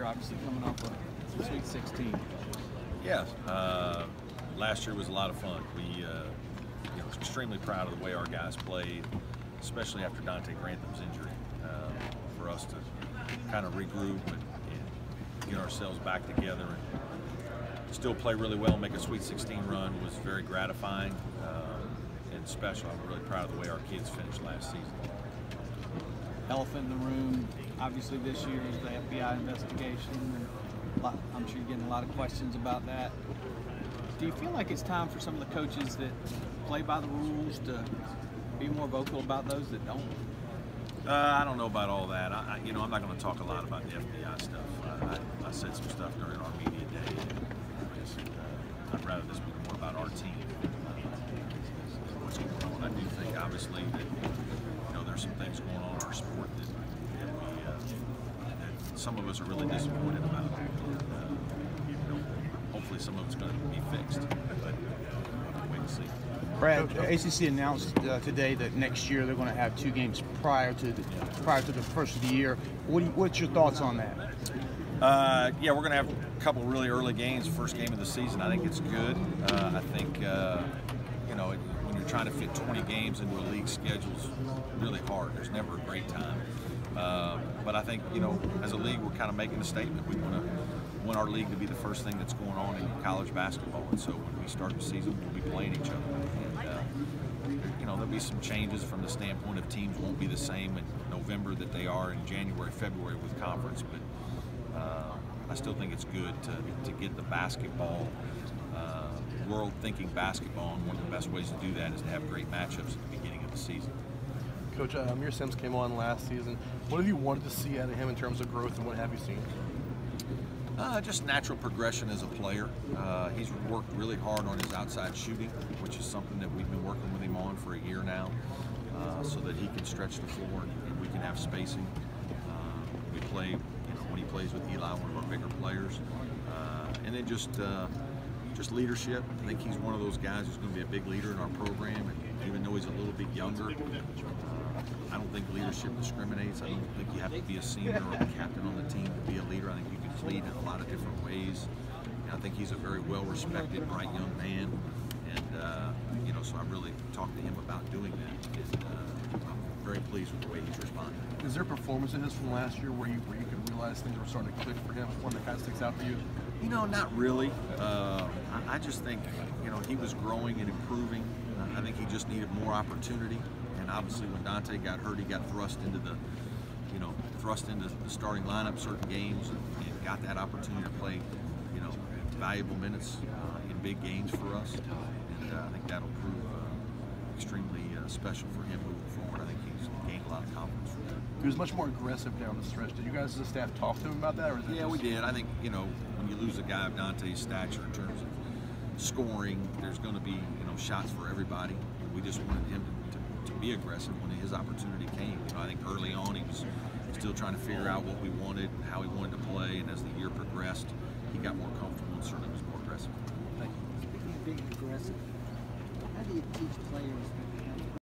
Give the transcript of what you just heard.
obviously coming off a Sweet 16. Yeah, last year was a lot of fun. We was extremely proud of the way our guys played, especially after Dante Grantham's injury. For us to kind of regroup and get ourselves back together and still play really well and make a Sweet 16 run was very gratifying and special. I'm really proud of the way our kids finished last season. Elephant in the room, obviously this year is the FBI investigation. And I'm sure you're getting a lot of questions about that. Do you feel like it's time for some of the coaches that play by the rules to be more vocal about those that don't? I don't know about all that. I'm not going to talk a lot about the FBI stuff. I said some stuff during our media day. I'd rather this be more about our team. What's going on? I do think, obviously, that there's some things going on in our sport that some of us are really disappointed about. Hopefully, some of it's going to be fixed. But we'll wait and see. Brad, ACC announced today that next year they're going to have 2 games prior to the first of the year. What's your thoughts on that? Yeah, we're going to have a couple really early games, first game of the season. I think it's good. I think when you're trying to fit 20 games into a league schedule, it's really hard. There's never a great time. But I think as a league, we're kind of making a statement. We want our league to be the first thing that's going on in college basketball, and so when we start the season, we'll be playing each other. And there'll be some changes from the standpoint of teams won't be the same in November that they are in January, February with conference, but I still think it's good to get the basketball world thinking basketball, and one of the best ways to do that is to have great matchups at the beginning of the season. Coach, Amir Sims came on last season. What have you wanted to see out of him in terms of growth, and what have you seen? Just natural progression as a player. He's worked really hard on his outside shooting, which is something that we've been working with him on for a year now, so that he can stretch the floor and we can have spacing. We play, when he plays with Eli, one of our bigger players, and then just leadership. I think he's one of those guys who's going to be a big leader in our program, and even though he's a little bit younger, I don't think leadership discriminates. I don't think you have to be a senior or a captain on the team to be a leader. I think you can lead in a lot of different ways. And I think he's a very well-respected, bright young man, and so I really talked to him about doing that. And I'm very pleased with the way he's responding. Is there performances from last year where you could realize things were starting to click for him? One that kind of sticks out to you? Not really. I just think he was growing and improving. I think he just needed more opportunity. And obviously, when Dante got hurt, he got thrust into the starting lineup certain games and got that opportunity to play, valuable minutes in big games for us. And I think that'll prove extremely special for him moving forward. I think he's gained a lot of confidence from that. He was much more aggressive down the stretch. Did you guys as a staff talk to him about that? Or is it we did. I think, when you lose a guy of Dante's stature in terms of scoring, there's going to be, shots for everybody. We just wanted him to be aggressive when his opportunity came. I think early on he was still trying to figure out what we wanted, how he wanted to play, and as the year progressed, he got more comfortable and certainly was more aggressive. Speaking of being aggressive, how do you teach players